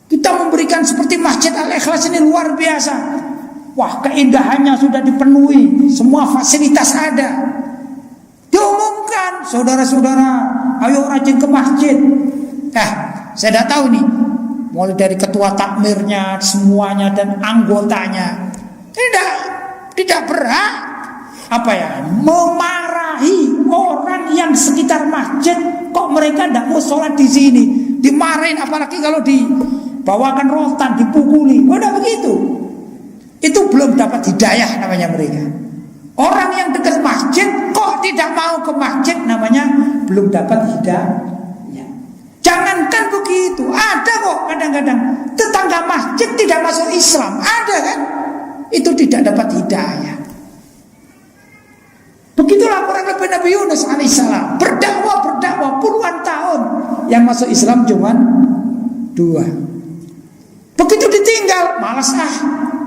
Kita memberikan seperti Masjid Al-Ikhlas ini luar biasa. Wah, keindahannya sudah dipenuhi, semua fasilitas ada. Diumumkan, saudara-saudara, ayo rajin ke masjid. Saya tidak tahu nih. Mulai dari ketua takmirnya, semuanya dan anggotanya tidak berhak memarahi orang yang sekitar masjid. Kok mereka tidak mau sholat di sini? Dimarahin, apalagi kalau dibawakan rotan, dipukuli. Udah begitu. Itu belum dapat hidayah namanya mereka. Orang yang dekat masjid kok tidak mau ke masjid, namanya belum dapat hidayah. Jangankan begitu, ada kok kadang-kadang tetangga masjid tidak masuk Islam, ada kan? Itu tidak dapat hidayah. Begitulah kurang lebih Nabi Yunus alaihissalam berdakwah puluhan tahun, yang masuk Islam cuma 2. Begitu ditinggal, malas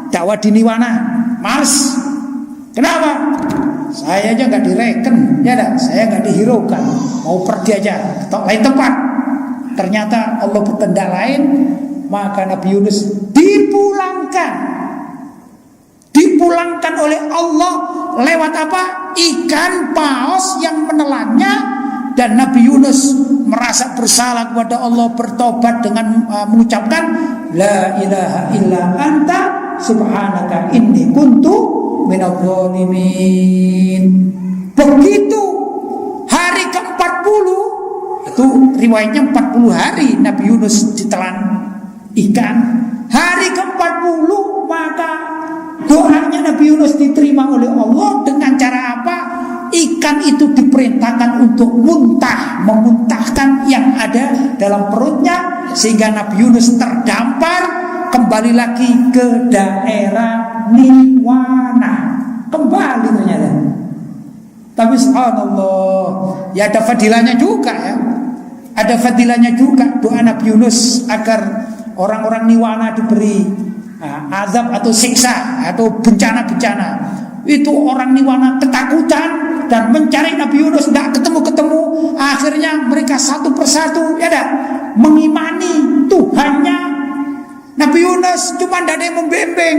dakwah di Niwana, malas. Kenapa? Saya aja nggak direken, ya dah, saya nggak dihiraukan, mau pergi aja, lain tempat. Ternyata Allah berkehendak lain, maka Nabi Yunus dipulangkan oleh Allah lewat apa? Ikan paus yang menelannya, dan Nabi Yunus merasa bersalah kepada Allah, bertobat dengan mengucapkan la ilaha illa anta subhanaka inni kuntu minadh dhalimin. Begitu hari ke-40, itu riwayatnya 40 hari Nabi Yunus ditelan ikan. Hari ke-40 maka doanya Nabi Yunus diterima oleh Allah dengan cara apa? Ikan itu diperintahkan untuk memuntahkan yang ada dalam perutnya, sehingga Nabi Yunus terdampar kembali lagi ke daerah Niwana. Kembali ternyata. Tapi subhanallah, ya ada fadilahnya juga ya. Ada fadilahnya juga doa Nabi Yunus agar orang-orang Niwana diberi azab atau siksa atau bencana-bencana. Itu orang Niwana ketakutan dan mencari Nabi Yunus, tidak ketemu-ketemu. Akhirnya mereka satu persatu mengimani Tuhannya Nabi Yunus. Cuma tidak ada yang membimbing.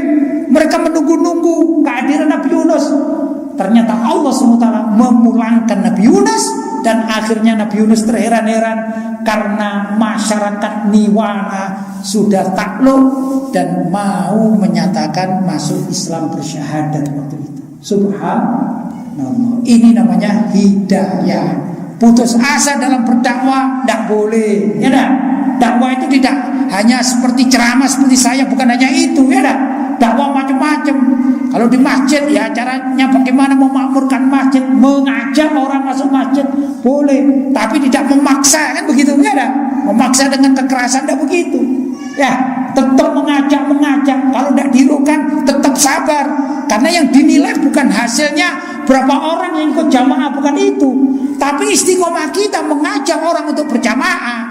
Mereka menunggu-nunggu kehadiran Nabi Yunus. Ternyata Allah SWT memulangkan Nabi Yunus, dan akhirnya Nabi Yunus terheran-heran karena masyarakat Niwana sudah takluk dan mau menyatakan masuk Islam, bersyahadat waktu itu. Subhanallah. Ini namanya hidayah. Putus asa dalam berdakwah tidak boleh, ya dah. Dakwah itu tidak hanya seperti ceramah seperti saya, bukan hanya itu, ya dah. Dakwah macam-macam. Kalau di masjid ya caranya bagaimana memakmurkan masjid, mengajak orang masuk masjid boleh, tapi tidak memaksa, kan begitu, ya dah. Memaksa dengan kekerasan tidak begitu. Ya, tetap mengajak. Kalau tidak dirukan tetap sabar, karena yang dinilai bukan hasilnya berapa orang yang ikut jamaah, bukan itu, tapi istiqomah kita mengajak orang untuk berjamaah,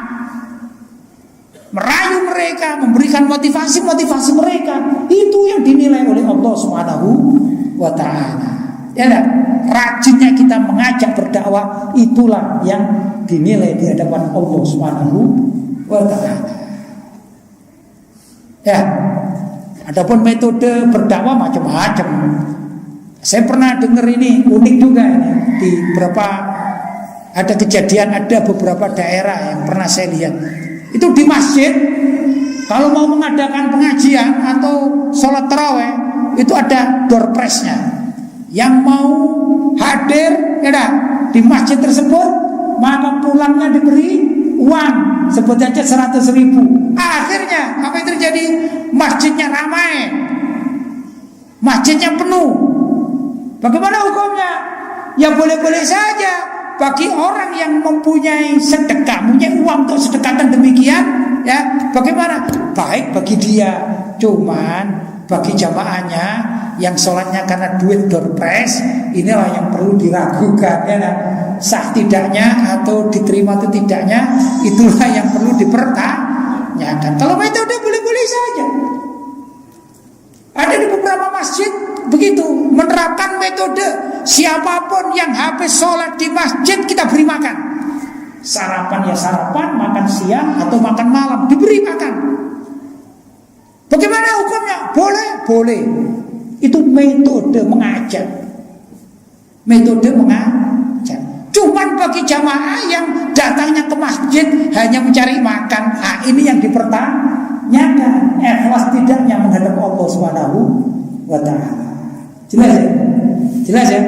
merayu mereka, memberikan motivasi mereka. Itu yang dinilai oleh Allah Subhanahu wa ta'ala. Ya dah, rajinnya kita mengajak berdakwah, itulah yang dinilai di hadapan Allah Subhanahu wa ta'ala. Ya, adapun metode berdakwah macam-macam. Saya pernah dengar ini unik juga ini, di ada kejadian, ada beberapa daerah yang pernah saya lihat. Itu di masjid, kalau mau mengadakan pengajian atau sholat taraweh, itu ada door prize-nya. Yang mau hadir di masjid tersebut, maka pulangnya diberi uang, sebut aja 100.000. Akhirnya apa yang terjadi? Masjidnya ramai, masjidnya penuh. Bagaimana hukumnya? Ya boleh-boleh saja bagi orang yang mempunyai sedekah, mempunyai uang untuk sedekah dan demikian, ya bagaimana? Baik bagi dia. Cuman bagi jamaahnya yang sholatnya karena duit door prize, inilah yang perlu diragukan, ya sah tidaknya atau diterima atau tidaknya, itulah yang perlu dipertanyakan. Kalau metode boleh-boleh saja. Ada di beberapa masjid begitu menerapkan metode, siapapun yang habis sholat di masjid kita beri makan. Sarapan ya sarapan, makan siang atau makan malam diberi makan. Bagaimana hukumnya? Boleh. Itu metode mengajak. Cuman bagi jamaah yang datangnya ke masjid hanya mencari makan, ini yang dipertanyakan, ikhlas tidaknya menghadap Allah Subhanahu wa ta'ala. Jelas ya?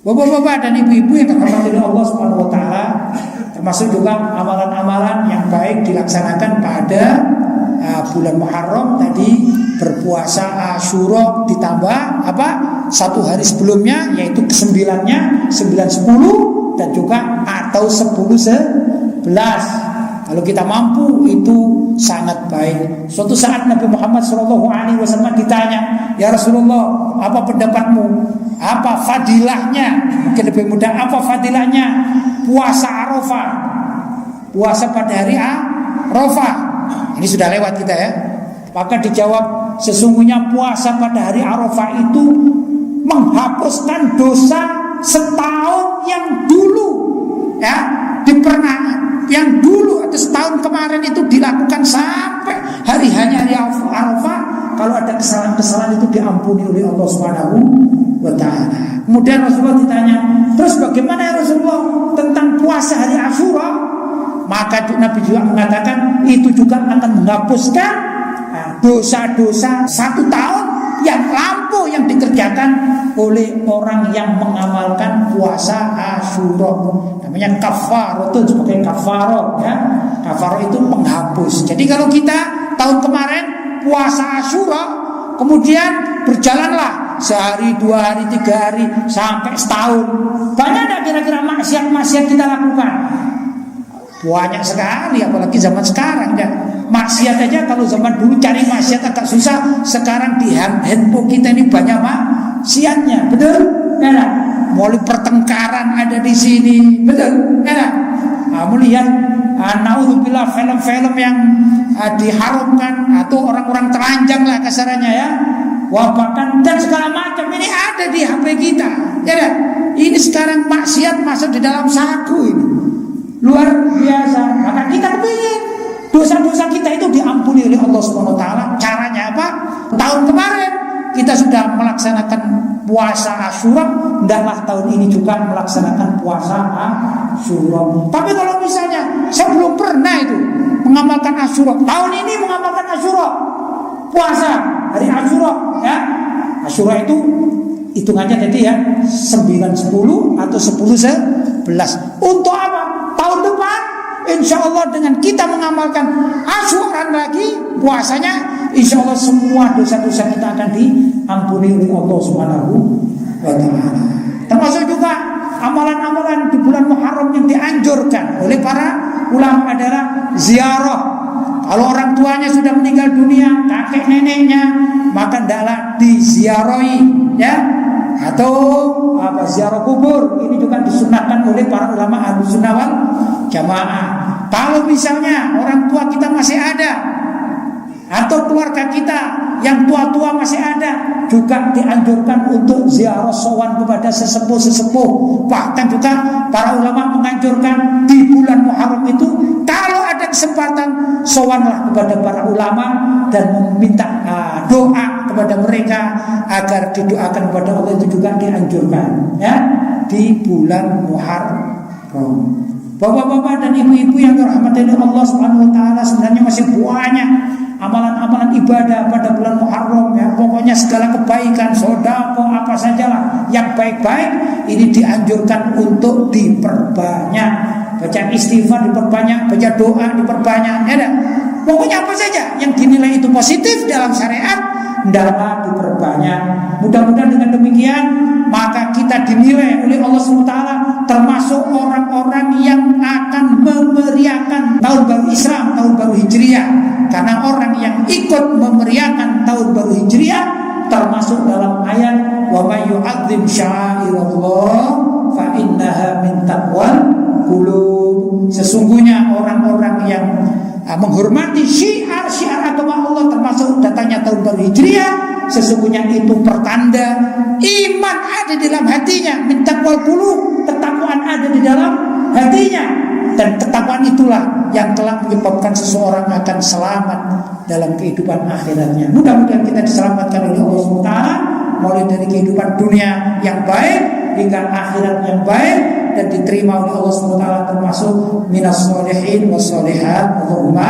Bapak-bapak dan ibu-ibu yang terhormat oleh Allah Subhanahu wa ta'ala, termasuk juga amalan-amalan yang baik dilaksanakan pada bulan Muharram tadi, berpuasa Asyura ditambah satu hari sebelumnya, yaitu ke-9-nya 9-10 dan juga atau 10-11. Kalau kita mampu itu sangat baik. Suatu saat Nabi Muhammad SAW ditanya, ya Rasulullah, apa pendapatmu? Apa fadilahnya? Mungkin lebih mudah, apa fadilahnya puasa Arafah? Puasa pada hari Arafah. Ini sudah lewat kita ya. Maka dijawab, sesungguhnya puasa pada hari Arafah itu menghapuskan dosa setahun yang dulu, ya, yang dulu atau setahun kemarin itu dilakukan sampai hari Arafah, kalau ada kesalahan-kesalahan itu diampuni oleh Allah Subhanahu wa taala. Kemudian Rasulullah ditanya, terus bagaimana ya Rasulullah tentang puasa hari Asyura? Maka Nabi juga mengatakan itu juga akan menghapuskan dosa-dosa 1 tahun yang lampau yang dikerjakan oleh orang yang mengamalkan puasa Asyura. Namanya kafarah, itu sebagai kafarah ya. Kafarah itu penghapus. Jadi kalau kita tahun kemarin puasa Asyura, kemudian berjalanlah sehari, 2 hari, 3 hari sampai setahun, banyak tak kira-kira maksiat-maksiat kita lakukan? Banyak sekali, apalagi zaman sekarang ya. Maksiat aja kalau zaman dulu cari maksiat agak susah, sekarang di handphone kita ini banyak maksiatnya, betul? Ya, mulai pertengkaran ada di sini, betul? Ya, melihat naudzubillah film-film yang diharamkan atau orang-orang telanjang lah kasarannya ya, bahkan dan segala macam ini ada di HP kita. Ya, ini sekarang maksiat masuk di dalam saku ini. Luar biasa. Maka kita kepingin dosa-dosa kita itu diampuni oleh Allah Subhanahu wa taala. Caranya apa? Tahun kemarin kita sudah melaksanakan puasa Asyura, hendaklah tahun ini juga melaksanakan puasa Asyura. Tapi kalau misalnya saya belum pernah itu mengamalkan Asyura, tahun ini mengamalkan Asyura, puasa hari Asyura ya. Asyura itu hitungannya tadi ya 9, 10 atau 10, 11. Untuk apa? Tahun depan insya Allah dengan kita mengamalkan Asyura lagi puasanya, insya Allah semua dosa-dosa kita akan diampuni oleh Allah Subhanahu wa taala. Termasuk juga amalan-amalan di bulan Muharram yang dianjurkan oleh para ulama adalah ziarah. Kalau orang tuanya sudah meninggal dunia, kakek neneknya, maka hendaklah diziarahi ya. Atau ziarah kubur, ini juga disunahkan oleh para ulama Ahlussunnah wal Jamaah. Kalau misalnya orang tua kita masih ada atau keluarga kita yang tua-tua masih ada, juga dianjurkan untuk ziarah sowan kepada sesepuh-sesepuh. Bahkan juga para ulama menganjurkan di bulan Muharram itu kalau ada kesempatan sowanlah kepada para ulama dan meminta doa kepada mereka agar didoakan kepada Allah, itu juga dianjurkan ya di bulan Muharram. Bapak-bapak dan ibu-ibu yang dirahmati oleh Allah Subhanahu wa taala, sebenarnya masih banyak amalan-amalan ibadah pada bulan Muharram ya. Pokoknya segala kebaikan, sedekah apa sajalah yang baik-baik ini dianjurkan untuk diperbanyak. Baca istighfar diperbanyak, baca doa diperbanyak ya. Pokoknya apa saja yang dinilai itu positif dalam syariat hendaklah diperbanyak. Mudah-mudahan dengan demikian maka kita dinilai oleh Allah SWT termasuk orang-orang yang akan memeriahkan tahun baru Islam, tahun baru Hijriah. Karena orang yang ikut memeriahkan tahun baru Hijriah termasuk dalam ayat wa may yu'azzim sya'airallah fa innaha min taqwal qulub. Sesungguhnya orang-orang yang menghormati syiar-syiar agama Allah termasuk datangnya tahun baru Hijriah, sesungguhnya itu pertanda iman ada di dalam hatinya, min taqwal qulub, ketakwaan ada di dalam hatinya, dan ketakwaan itulah yang telah menyebabkan seseorang akan selamat dalam kehidupan akhiratnya. Mudah-mudahan kita diselamatkan oleh Allah SWT mulai dari kehidupan dunia yang baik hingga akhirat yang baik dan diterima oleh Allah SWT termasuk minas sholihin was sholihat. Allahumma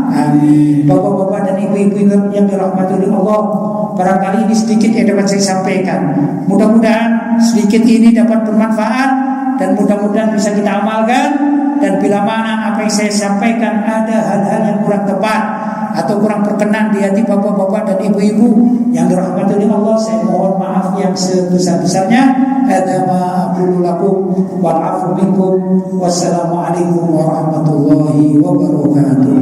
amin. Bapak-bapak dan ibu-ibu yang dirahmati oleh Allah, barangkali ini sedikit yang dapat saya sampaikan. Mudah-mudahan sedikit ini dapat bermanfaat dan mudah-mudahan bisa kita amalkan. Dan bila mana apa yang saya sampaikan ada hal-hal yang kurang tepat atau kurang berkenan di hati bapak-bapak dan ibu-ibu yang dirahmati oleh Allah, saya mohon maaf yang sebesar-besarnya. Hadza ma aqulu lakum wal 'afwu minkum. Wassalamualaikum warahmatullahi wabarakatuh.